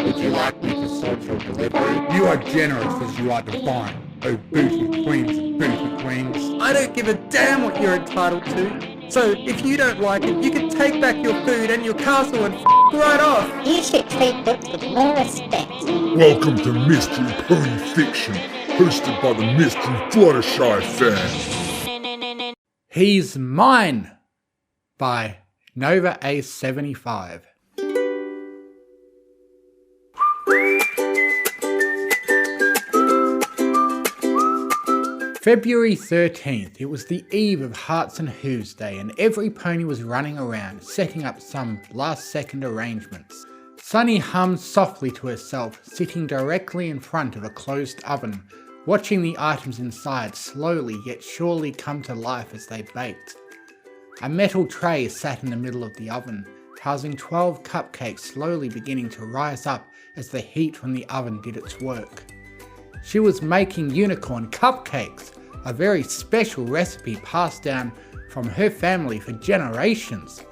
Would you like me to sort your delivery? You are generous as you are divine, oh booty queens and booty queens. I don't give a damn what you're entitled to. So if you don't like it, you can take back your food and your castle and right off. You should treat Lips with more respect. Welcome to Mystery Pony Fiction, hosted by the Mystery Fluttershy fan. He's Mine by NovaAce75. February 13th, it was the eve of Hearts and Hooves Day and every pony was running around, setting up some last second arrangements. Sunny hummed softly to herself, sitting directly in front of a closed oven, watching the items inside slowly yet surely come to life as they baked. A metal tray sat in the middle of the oven, housing 12 cupcakes slowly beginning to rise up as the heat from the oven did its work. She was making unicorn cupcakes, a very special recipe passed down from her family for generations.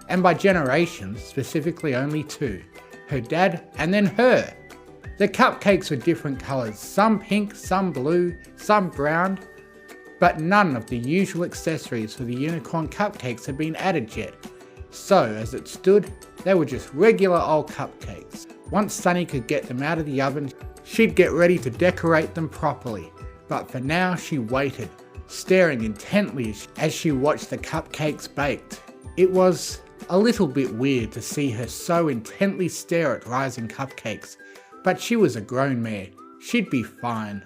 And by generations, specifically only two, her dad and then her. The cupcakes were different colours, some pink, some blue, some brown, but none of the usual accessories for the unicorn cupcakes had been added yet. So as it stood, they were just regular old cupcakes. Once Sunny could get them out of the oven, she'd get ready to decorate them properly, but for now she waited, staring intently as she watched the cupcakes baked. It was a little bit weird to see her so intently stare at rising cupcakes, but she was a grown mare, she'd be fine.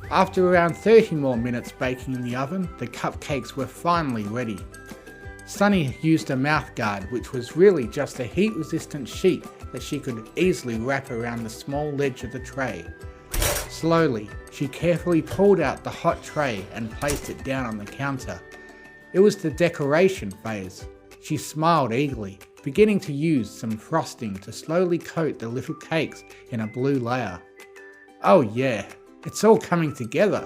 After around 30 more minutes baking in the oven, the cupcakes were finally ready. Sunny used a mouth guard, which was really just a heat-resistant sheet that she could easily wrap around the small ledge of the tray. Slowly, she carefully pulled out the hot tray and placed it down on the counter. It was the decoration phase. She smiled eagerly, beginning to use some frosting to slowly coat the little cakes in a blue layer. Oh yeah, it's all coming together.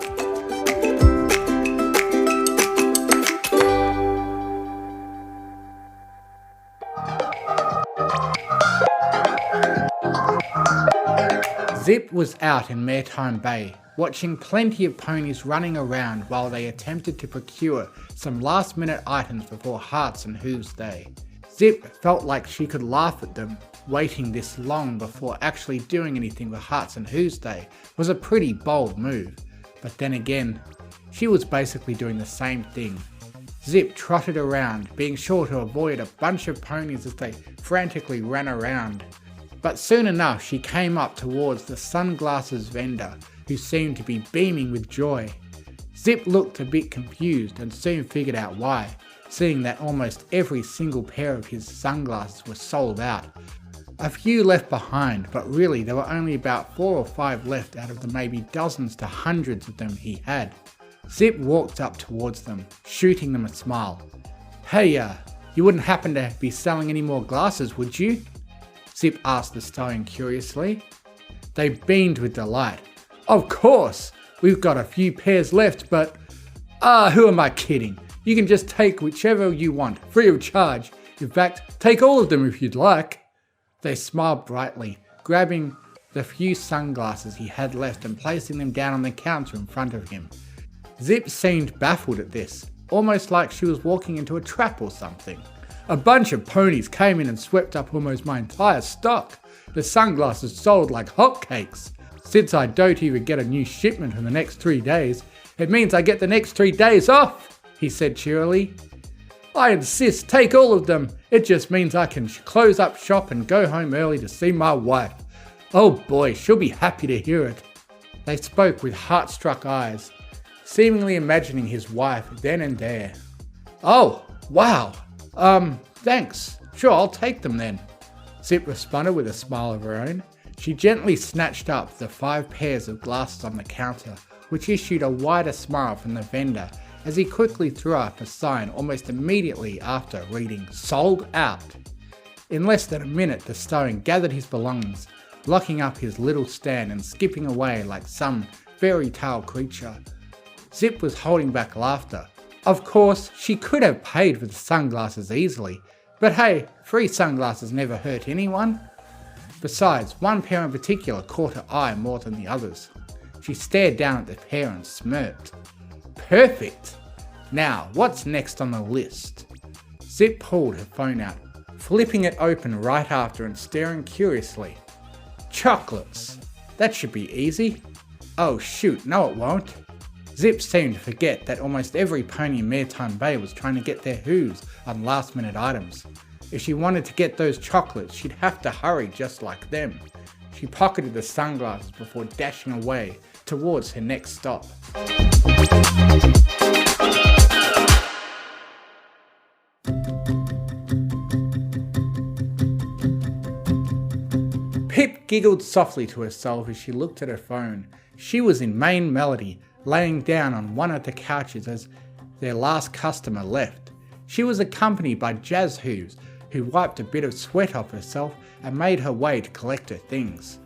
Zip was out in Maritime Bay, watching plenty of ponies running around while they attempted to procure some last minute items before Hearts and Hooves Day. Zip felt like she could laugh at them. Waiting this long before actually doing anything for Hearts and Hooves Day was a pretty bold move, but then again, she was basically doing the same thing. Zip trotted around, being sure to avoid a bunch of ponies as they frantically ran around. But soon enough she came up towards the sunglasses vendor, who seemed to be beaming with joy. Zip looked a bit confused and soon figured out why, seeing that almost every single pair of his sunglasses were sold out. A few left behind, but really there were only about 4 or 5 left out of the maybe dozens to hundreds of them he had. Zip walked up towards them, shooting them a smile. "Hey, you wouldn't happen to be selling any more glasses, would you?" Zip asked the stallion curiously. They beamed with delight. "Of course! We've got a few pairs left, but who am I kidding? You can just take whichever you want, free of charge. In fact, take all of them if you'd like." They smiled brightly, grabbing the few sunglasses he had left and placing them down on the counter in front of him. Zip seemed baffled at this, almost like she was walking into a trap or something. "A bunch of ponies came in and swept up almost my entire stock. The sunglasses sold like hotcakes. Since I don't even get a new shipment in the next 3 days, it means I get the next 3 days off," he said cheerily. "I insist, take all of them. It just means I can close up shop and go home early to see my wife. Oh boy, she'll be happy to hear it." They spoke with heart-struck eyes, seemingly imagining his wife then and there. "Oh, wow. Thanks. Sure, I'll take them then." Zip responded with a smile of her own. She gently snatched up the 5 pairs of glasses on the counter, which issued a wider smile from the vendor as he quickly threw up a sign almost immediately after reading "Sold Out." In less than a minute, the stallion gathered his belongings, locking up his little stand and skipping away like some fairy tale creature. Zip was holding back laughter. Of course, she could have paid for the sunglasses easily, But hey, free sunglasses never hurt anyone. Besides, one pair in particular caught her eye more than the others. She stared down at the pair and smirked. Perfect! Now, what's next on the list? Zip pulled her phone out, flipping it open right after and staring curiously. Chocolates! That should be easy. Oh shoot, no it won't. Zip seemed to forget that almost every pony in Maritime Bay was trying to get their hooves on last minute items. If she wanted to get those chocolates, she'd have to hurry just like them. She pocketed the sunglasses before dashing away towards her next stop. Pip giggled softly to herself as she looked at her phone. She was in Main Melody, laying down on one of the couches as their last customer left. She was accompanied by Jazz Hooves, who wiped a bit of sweat off herself and made her way to collect her things.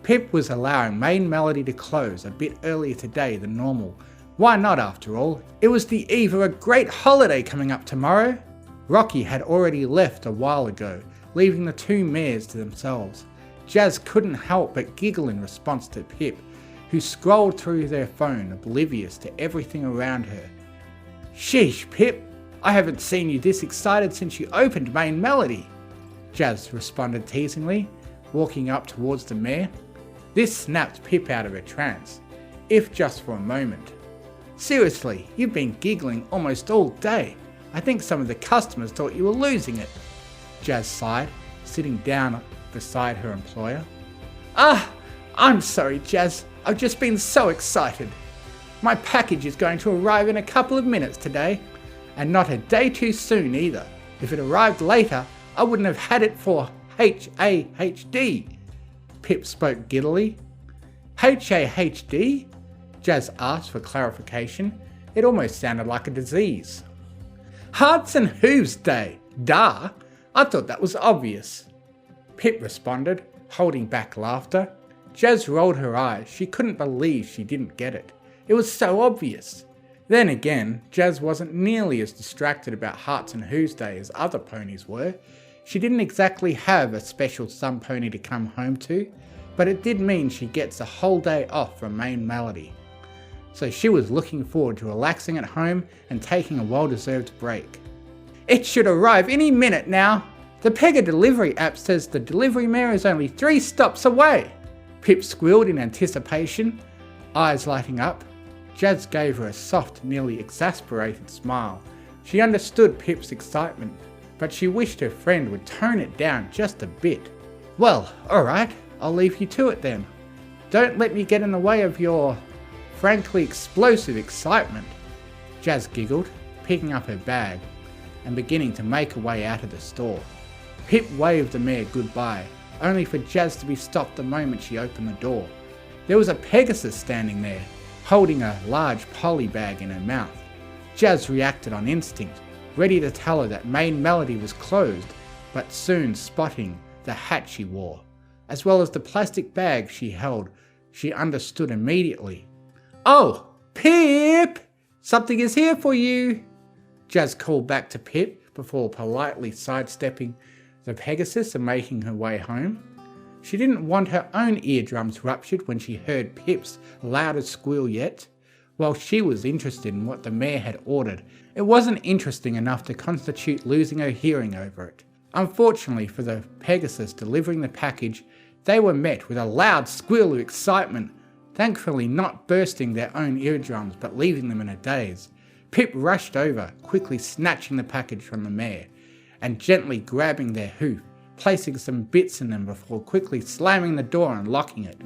Pip was allowing Main Melody to close a bit earlier today than normal. Why not after all? It was the eve of a great holiday coming up tomorrow. Rocky had already left a while ago, leaving the two mares to themselves. Jazz couldn't help but giggle in response to Pip, who scrolled through their phone oblivious to everything around her. Sheesh, Pip, I haven't seen you this excited since you opened Main Melody, Jazz responded teasingly, walking up towards the mare. This snapped Pip out of her trance, if just for a moment. Seriously, you've been giggling almost all day. I think some of the customers thought you were losing it, Jazz sighed, sitting down beside her employer. I'm sorry, Jazz. I've just been so excited. My package is going to arrive in a couple of minutes today, and not a day too soon either. If it arrived later, I wouldn't have had it for HAHD. Pip spoke giddily. HAHD? Jazz asked for clarification. It almost sounded like a disease. Hearts and Hooves Day. Duh. I thought that was obvious. Pip responded, holding back laughter. Jazz rolled her eyes. She couldn't believe she didn't get it. It was so obvious. Then again, Jazz wasn't nearly as distracted about Hearts and Hooves Day as other ponies were. She didn't exactly have a special sun pony to come home to, but it did mean she gets a whole day off from Main Melody. So she was looking forward to relaxing at home and taking a well-deserved break. It should arrive any minute now. The Pega delivery app says the delivery mare is only 3 stops away. Pip squealed in anticipation, eyes lighting up. Jazz gave her a soft, nearly exasperated smile. She understood Pip's excitement, but she wished her friend would tone it down just a bit. Well, alright, I'll leave you to it then. Don't let me get in the way of your, frankly explosive excitement. Jazz giggled, picking up her bag and beginning to make her way out of the store. Pip waved the mare goodbye, only for Jazz to be stopped the moment she opened the door. There was a Pegasus standing there, holding a large poly bag in her mouth. Jazz reacted on instinct, ready to tell her that Main Melody was closed, but soon spotting the hat she wore, as well as the plastic bag she held, she understood immediately. Oh, Pip! Something is here for you! Jazz called back to Pip before politely sidestepping the Pegasus and making her way home. She didn't want her own eardrums ruptured when she heard Pip's loudest squeal yet. While she was interested in what the mare had ordered, it wasn't interesting enough to constitute losing her hearing over it. Unfortunately for the Pegasus delivering the package, they were met with a loud squeal of excitement, thankfully not bursting their own eardrums but leaving them in a daze. Pip rushed over, quickly snatching the package from the mare, and gently grabbing their hoof, placing some bits in them before quickly slamming the door and locking it.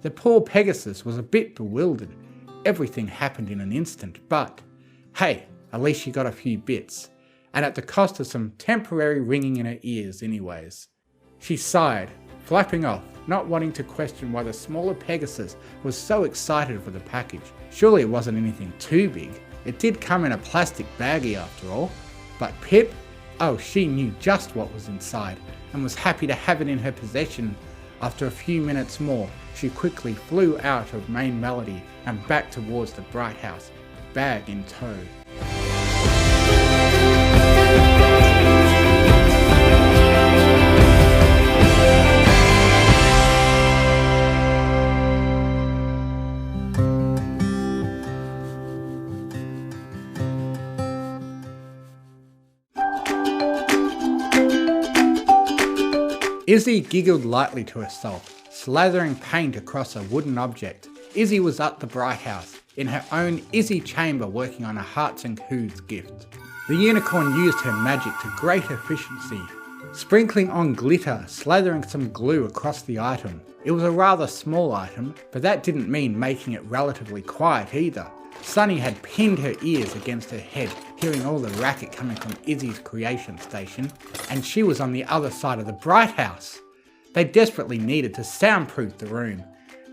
The poor Pegasus was a bit bewildered. Everything happened in an instant, but hey, at least she got a few bits, and at the cost of some temporary ringing in her ears anyways. She sighed, flapping off, not wanting to question why the smaller Pegasus was so excited for the package. Surely it wasn't anything too big. It did come in a plastic baggie after all. But Pip? Oh, she knew just what was inside and was happy to have it in her possession. After a few minutes more, she quickly flew out of Main Melody and back towards the Bright House, bag in tow. Izzy giggled lightly to herself, slathering paint across a wooden object. Izzy was at the Bright House, in her own Izzy chamber working on a Hearts and Hooves gift. The unicorn used her magic to great efficiency, sprinkling on glitter, slathering some glue across the item. It was a rather small item, but that didn't mean making it relatively quiet either. Sunny had pinned her ears against her head, hearing all the racket coming from Izzy's creation station, and she was on the other side of the Bright House. They desperately needed to soundproof the room,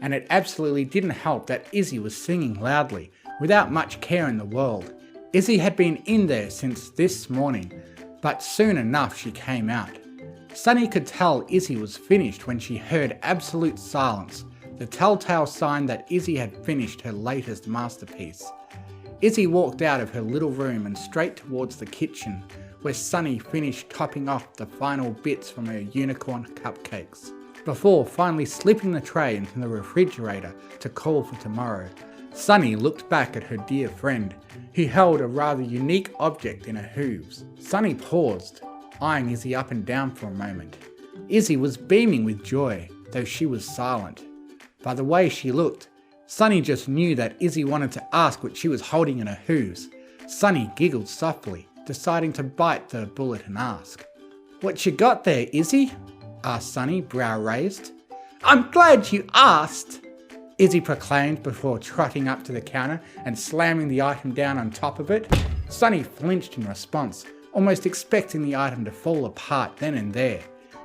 and it absolutely didn't help that Izzy was singing loudly, without much care in the world. Izzy had been in there since this morning, but soon enough she came out. Sunny could tell Izzy was finished when she heard absolute silence, the telltale sign that Izzy had finished her latest masterpiece. Izzy walked out of her little room and straight towards the kitchen, where Sunny finished topping off the final bits from her unicorn cupcakes, before finally slipping the tray into the refrigerator to call for tomorrow. Sunny looked back at her dear friend, who held a rather unique object in her hooves. Sunny paused, eyeing Izzy up and down for a moment. Izzy was beaming with joy, though she was silent. By the way she looked, Sunny just knew that Izzy wanted to ask what she was holding in her hooves. Sunny giggled softly, deciding to bite the bullet and ask. "What you got there, Izzy?" asked Sunny, brow raised. "I'm glad you asked," Izzy proclaimed before trotting up to the counter and slamming the item down on top of it. Sunny flinched in response, almost expecting the item to fall apart then and there.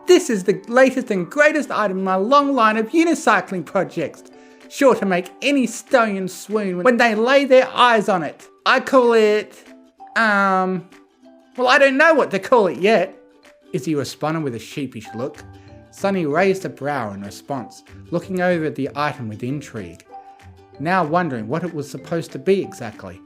"This is the latest and greatest item in my long line of unicycling projects, sure to make any stallion swoon when they lay their eyes on it. I call it... well, I don't know what to call it yet," Izzy responded with a sheepish look. Sunny raised a brow in response, looking over at the item with intrigue, now wondering what it was supposed to be exactly.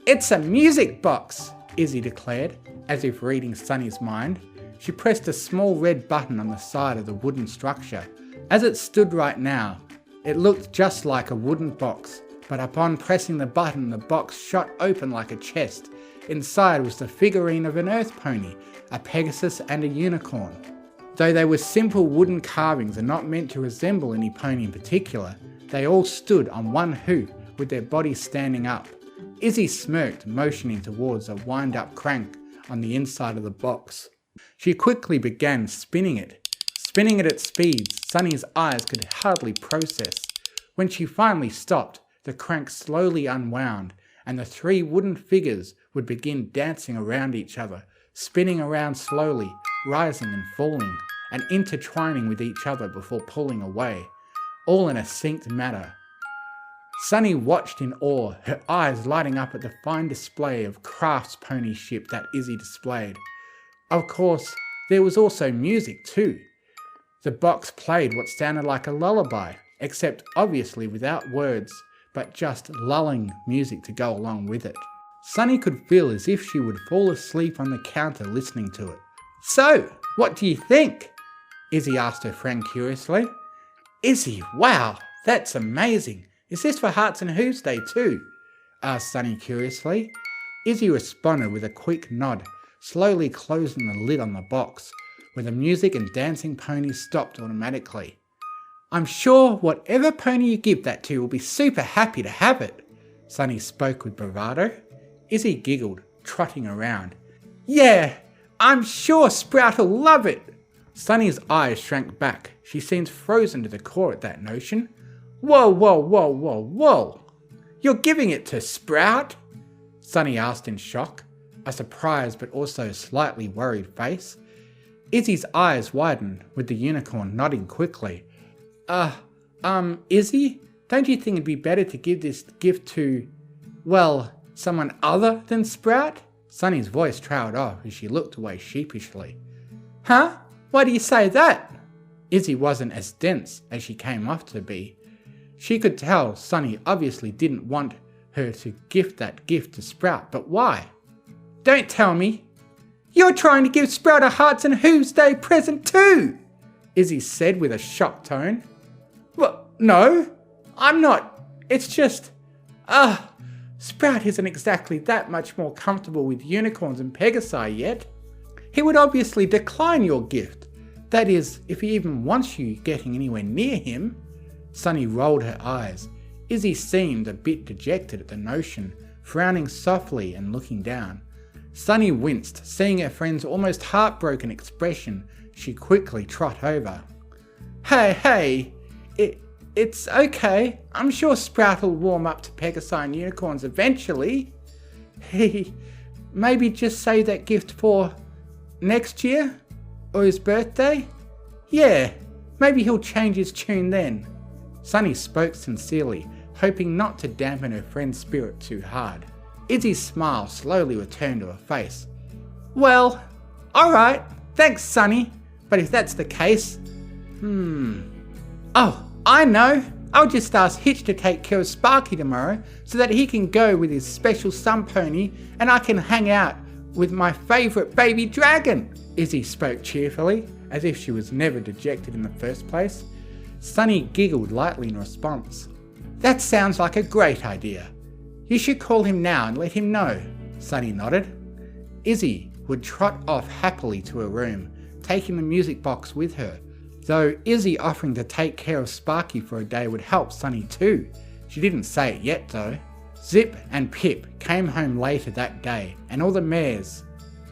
"It's a music box," Izzy declared, as if reading Sunny's mind. She pressed a small red button on the side of the wooden structure. As it stood right now, it looked just like a wooden box, but upon pressing the button, the box shot open like a chest. Inside was the figurine of an earth pony, a Pegasus and a unicorn. Though they were simple wooden carvings and not meant to resemble any pony in particular, they all stood on one hoof with their bodies standing up. Izzy smirked, motioning towards a wind-up crank on the inside of the box. She quickly began spinning it at speeds Sunny's eyes could hardly process. When she finally stopped, the crank slowly unwound, and the three wooden figures would begin dancing around each other, spinning around slowly, rising and falling, and intertwining with each other before pulling away, all in a synced manner. Sunny watched in awe, her eyes lighting up at the fine display of crafts pony ship that Izzy displayed. Of course, there was also music too. The box played what sounded like a lullaby, except obviously without words, but just lulling music to go along with it. Sunny could feel as if she would fall asleep on the counter listening to it. "So, what do you think?" Izzy asked her friend curiously. "Izzy, wow, that's amazing. Is this for Hearts and Hooves Day too?" asked Sunny curiously. Izzy responded with a quick nod, slowly closing the lid on the box, where the music and dancing ponies stopped automatically. "I'm sure whatever pony you give that to will be super happy to have it," Sunny spoke with bravado. Izzy giggled, trotting around. "Yeah, I'm sure Sprout will love it." Sunny's eyes shrank back. She seemed frozen to the core at that notion. Whoa, whoa, whoa, whoa, whoa! You're giving it to Sprout?" Sunny asked in shock, a surprised but also slightly worried face. Izzy's eyes widened, with the unicorn nodding quickly. Izzy, don't you think it'd be better to give this gift to, well, someone other than Sprout?" Sunny's voice trailed off as she looked away sheepishly. "Huh? Why do you say that?" Izzy wasn't as dense as she came off to be. She could tell Sunny obviously didn't want her to gift that gift to Sprout, but why? "Don't tell me. You're trying to give Sprout a Hearts and Hooves Day present too," Izzy said with a shocked tone. "Well, no, I'm not. It's just, Sprout isn't exactly that much more comfortable with unicorns and Pegasi yet. He would obviously decline your gift. That is, if he even wants you getting anywhere near him. Sunny rolled her eyes. Izzy seemed a bit dejected at the notion, frowning softly and looking down. Sunny winced, seeing her friend's almost heartbroken expression. She quickly trot over. Hey, it's okay. I'm sure Sprout will warm up to Pegasi unicorns eventually. Maybe just save that gift for next year? Or his birthday? Yeah, maybe he'll change his tune then. Sunny spoke sincerely, hoping not to dampen her friend's spirit too hard. Izzy's smile slowly returned to her face. Well, alright, thanks Sunny, but if that's the case... Oh, I know! I'll just ask Hitch to take care of Sparky tomorrow so that he can go with his special sun pony and I can hang out with my favourite baby dragon. Izzy spoke cheerfully, as if she was never dejected in the first place. Sunny giggled lightly in response. That sounds like a great idea. You should call him now and let him know. Sunny nodded. Izzy would trot off happily to her room, taking the music box with her. Though Izzy offering to take care of Sparky for a day would help Sunny too. She didn't say it yet though. Zip and Pip came home later that day, and all the mares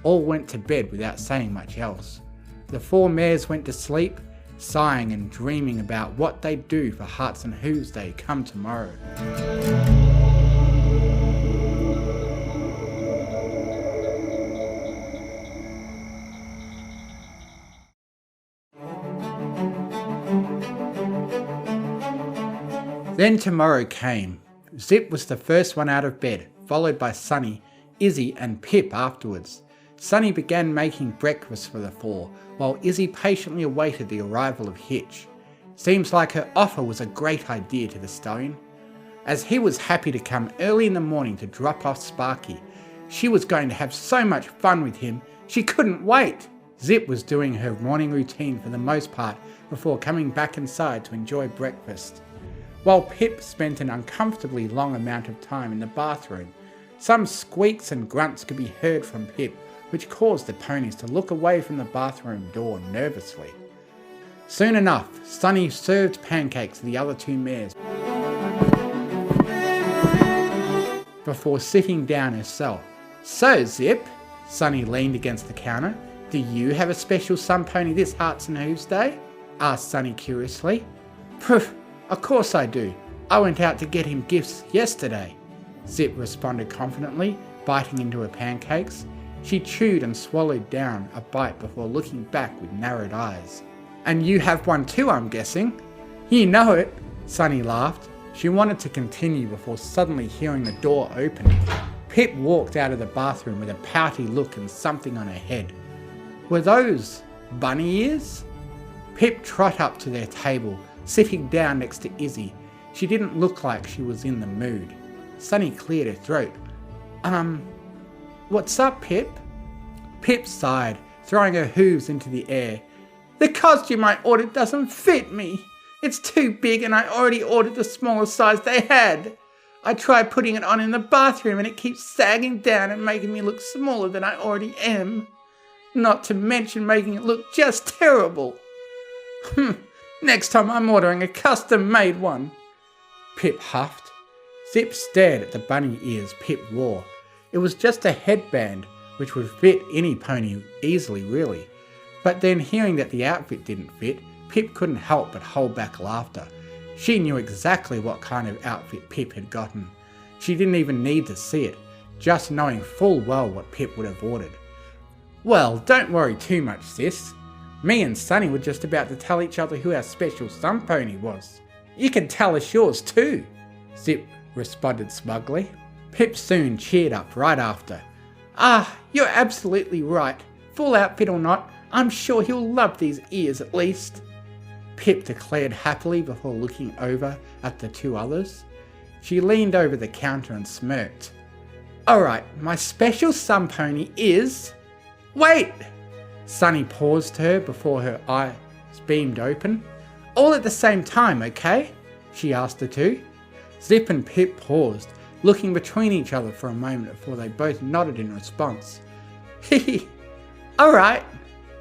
all went to bed without saying much else. The 4 mares went to sleep, sighing and dreaming about what they'd do for Hearts and Hooves Day come tomorrow. Then tomorrow came. Zip was the first one out of bed, followed by Sunny, Izzy and Pip afterwards. Sunny began making breakfast for the 4, while Izzy patiently awaited the arrival of Hitch. Seems like her offer was a great idea to the stallion, as he was happy to come early in the morning to drop off Sparky. She was going to have so much fun with him, she couldn't wait. Zip was doing her morning routine for the most part before coming back inside to enjoy breakfast, while Pip spent an uncomfortably long amount of time in the bathroom. Some squeaks and grunts could be heard from Pip, which caused the ponies to look away from the bathroom door nervously. Soon enough, Sunny served pancakes to the other 2 mares before sitting down herself. So Zip, Sunny leaned against the counter, do you have a special sun pony this Hearts and Hooves Day? Asked Sunny curiously. Poof, of course I do. I went out to get him gifts yesterday. Zip responded confidently, biting into her pancakes. She chewed and swallowed down a bite before looking back with narrowed eyes. And you have one too, I'm guessing? You know it, Sunny laughed. She wanted to continue before suddenly hearing the door open. Pip walked out of the bathroom with a pouty look and something on her head. Were those bunny ears? Pip trotted up to their table, sitting down next to Izzy. She didn't look like she was in the mood. Sunny cleared her throat. What's up, Pip? Pip sighed, throwing her hooves into the air. The costume I ordered doesn't fit me. It's too big and I already ordered the smallest size they had. I tried putting it on in the bathroom and it keeps sagging down and making me look smaller than I already am. Not to mention making it look just terrible. Next time I'm ordering a custom-made one. Pip huffed. Zip stared at the bunny ears Pip wore. It was just a headband, which would fit any pony easily really. But then hearing that the outfit didn't fit, Pip couldn't help but hold back laughter. She knew exactly what kind of outfit Pip had gotten. She didn't even need to see it, just knowing full well what Pip would have ordered. Well, don't worry too much, sis. Me and Sunny were just about to tell each other who our special sun pony was. You can tell us yours too, Zip responded smugly. Pip soon cheered up right after. Ah, you're absolutely right. Full outfit or not, I'm sure he'll love these ears at least. Pip declared happily before looking over at the 2 others. She leaned over the counter and smirked. Alright, my special sun pony is... Wait! Sunny paused her before her eyes beamed open. All at the same time, okay? She asked the 2. Zip and Pip paused, looking between each other for a moment before they both nodded in response. Hehe. Alright,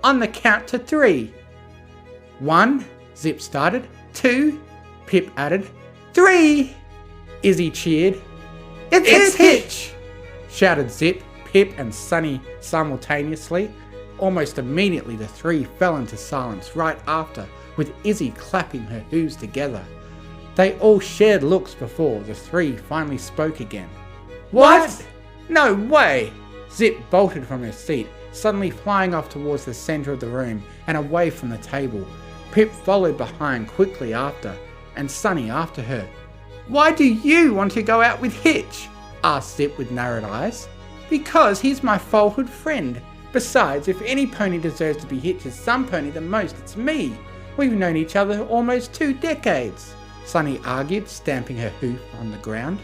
on the count to 3. 1, Zip started. 2, Pip added. 3, Izzy cheered. It's Hitch! Shouted Zip, Pip and Sunny simultaneously. Almost immediately the three fell into silence right after, with Izzy clapping her hooves together. They all shared looks before the three finally spoke again. What? No way! Zip bolted from her seat, suddenly flying off towards the centre of the room and away from the table. Pip followed behind quickly after, and Sunny after her. Why do you want to go out with Hitch? Asked Zip with narrowed eyes. Because he's my childhood friend. Besides, if any pony deserves to be Hitch's sun pony the most, it's me. We've known each other almost 2 decades. Sunny argued, stamping her hoof on the ground.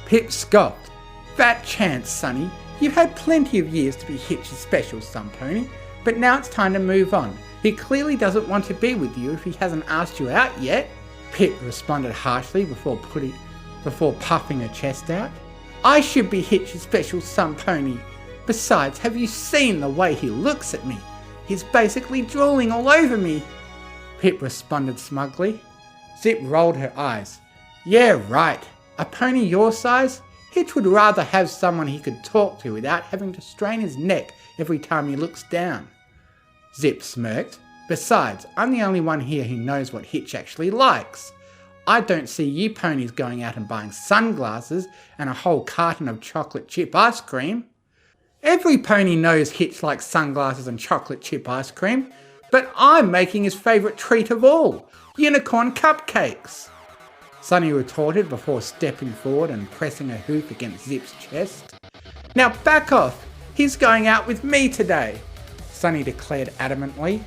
Pip scoffed. Fat chance, Sunny. You've had plenty of years to be Hitch's special sun pony, but now it's time to move on. He clearly doesn't want to be with you if he hasn't asked you out yet. Pip responded harshly before puffing her chest out. I should be Hitch's special sun pony. Besides, have you seen the way he looks at me? He's basically drooling all over me. Pip responded smugly. Zip rolled her eyes. Yeah, right. A pony your size? Hitch would rather have someone he could talk to without having to strain his neck every time he looks down. Zip smirked. Besides, I'm the only one here who knows what Hitch actually likes. I don't see you ponies going out and buying sunglasses and a whole carton of chocolate chip ice cream. Every pony knows Hitch likes sunglasses and chocolate chip ice cream, but I'm making his favourite treat of all, unicorn cupcakes. Sunny retorted before stepping forward and pressing her hoof against Zip's chest. Now back off, he's going out with me today, Sunny declared adamantly.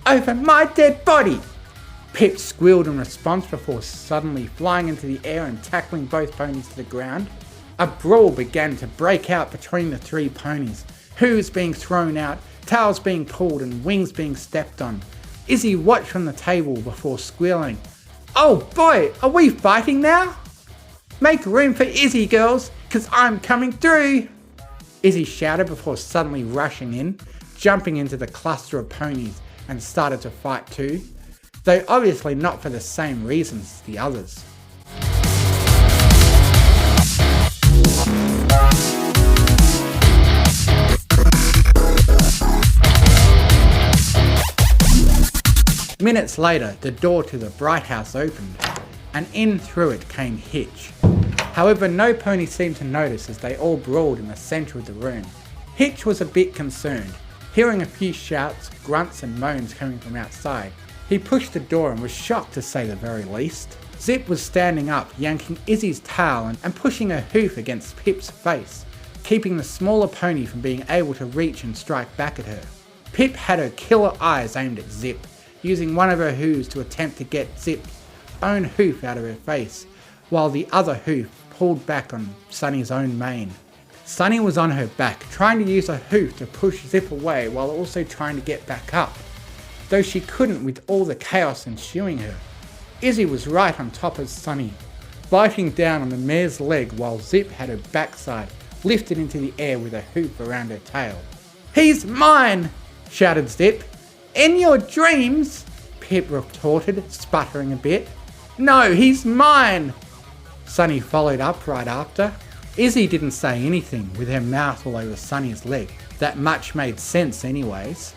Over my dead body! Pip squealed in response before suddenly flying into the air and tackling both ponies to the ground. A brawl began to break out between the three ponies, hooves being thrown out, tails being pulled and wings being stepped on. Izzy watched from the table before squealing. Oh boy, are we fighting now? Make room for Izzy, girls, 'cause I'm coming through! Izzy shouted before suddenly rushing in, jumping into the cluster of ponies and started to fight too, though obviously not for the same reasons as the others. Minutes later, the door to the Bright House opened, and in through it came Hitch. However, no pony seemed to notice as they all brawled in the centre of the room. Hitch was a bit concerned, hearing a few shouts, grunts and moans coming from outside. He pushed the door and was shocked to say the very least. Zip was standing up, yanking Izzy's tail and pushing her hoof against Pip's face, keeping the smaller pony from being able to reach and strike back at her. Pip had her killer eyes aimed at Zip, using one of her hooves to attempt to get Zip's own hoof out of her face, while the other hoof pulled back on Sunny's own mane. Sunny was on her back, trying to use her hoof to push Zip away while also trying to get back up, though she couldn't with all the chaos ensuing her. Izzy was right on top of Sunny, biting down on the mare's leg while Zip had her backside lifted into the air with a hoop around her tail. He's mine! Shouted Zip. In your dreams? Pip retorted, sputtering a bit. No, he's mine! Sunny followed up right after. Izzy didn't say anything, with her mouth all over Sunny's leg. That much made sense anyways.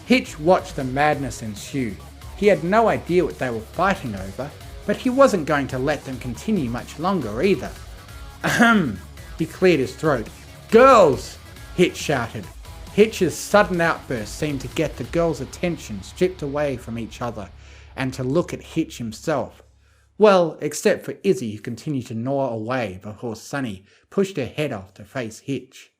Hitch watched the madness ensue. He had no idea what they were fighting over, but he wasn't going to let them continue much longer either. Ahem! He cleared his throat. Girls! Hitch shouted. Hitch's sudden outburst seemed to get the girls' attention stripped away from each other and to look at Hitch himself. Well, except for Izzy, who continued to gnaw away before Sunny pushed her head off to face Hitch.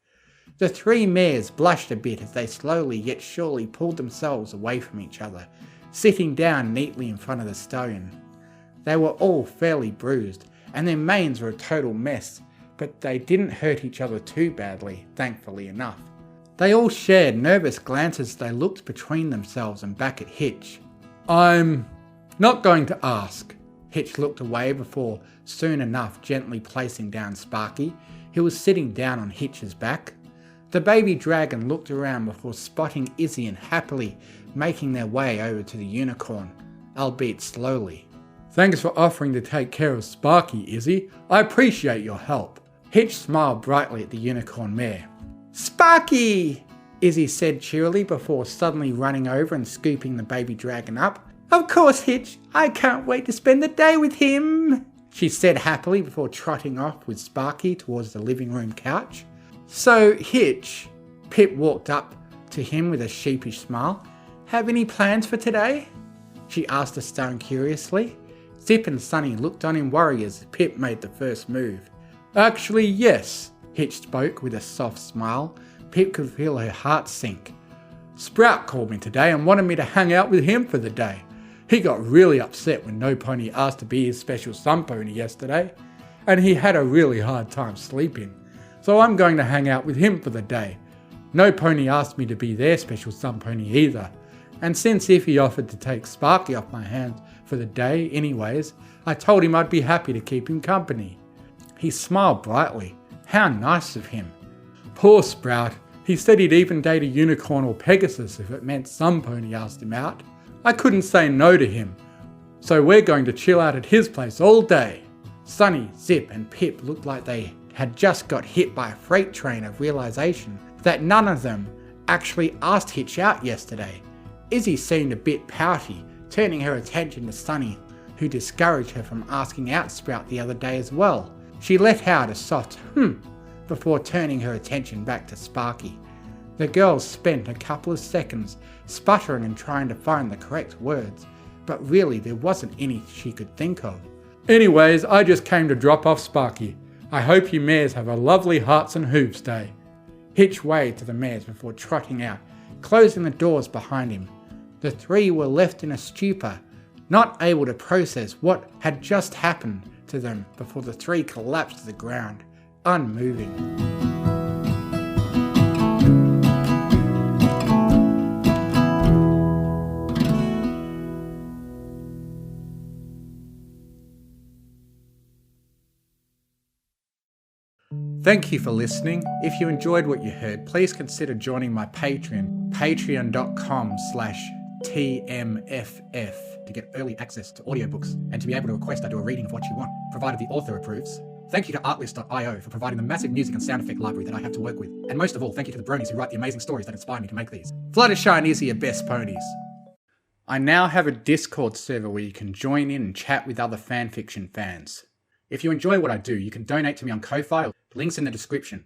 The three mares blushed a bit as they slowly yet surely pulled themselves away from each other, sitting down neatly in front of the stallion. They were all fairly bruised, and their manes were a total mess, but they didn't hurt each other too badly, thankfully enough. They all shared nervous glances as they looked between themselves and back at Hitch. I'm not going to ask. Hitch looked away before soon enough gently placing down Sparky, who was sitting down on Hitch's back. The baby dragon looked around before spotting Izzy and happily making their way over to the unicorn, albeit slowly. Thanks for offering to take care of Sparky, Izzy. I appreciate your help. Hitch smiled brightly at the unicorn mare. Sparky! Izzy said cheerily before suddenly running over and scooping the baby dragon up. Of course, Hitch. I can't wait to spend the day with him, she said happily before trotting off with Sparky towards the living room couch. So, Hitch, Pip walked up to him with a sheepish smile. Have any plans for today? She asked the stone curiously. Zip and Sunny looked on in worry as Pip made the first move. Actually, yes, Hitch spoke with a soft smile. Pip could feel her heart sink. Sprout called me today and wanted me to hang out with him for the day. He got really upset when No Pony asked to be his special sun pony yesterday, and he had a really hard time sleeping. So I'm going to hang out with him for the day. No Pony asked me to be their special sun pony either, and since Iffy offered to take Sparky off my hands for the day anyways, I told him I'd be happy to keep him company. He smiled brightly. How nice of him. Poor Sprout. He said he'd even date a unicorn or Pegasus if it meant Sun Pony asked him out. I couldn't say no to him, so we're going to chill out at his place all day. Sunny, Zip and Pip looked like they had just got hit by a freight train of realization that none of them actually asked Hitch out yesterday. Izzy seemed a bit pouty, turning her attention to Sunny, who discouraged her from asking out Sprout the other day as well. She let out a soft before turning her attention back to Sparky. The girls spent a couple of seconds sputtering and trying to find the correct words, but really there wasn't any she could think of. Anyways, I just came to drop off Sparky. I hope you mares have a lovely Hearts and Hooves day. Hitch waved to the mares before trotting out, closing the doors behind him. The three were left in a stupor, not able to process what had just happened to them before the three collapsed to the ground, unmoving. Thank you for listening. If you enjoyed what you heard, please consider joining my Patreon, patreon.com/TMFF, to get early access to audiobooks and to be able to request I do a reading of what you want, provided the author approves. Thank you to Artlist.io for providing the massive music and sound effect library that I have to work with. And most of all, thank you to the bronies who write the amazing stories that inspire me to make these. Fluttershy and Izzy are best ponies. I now have a Discord server where you can join in and chat with other fanfiction fans. If you enjoy what I do, you can donate to me on Ko-Fi, links in the description.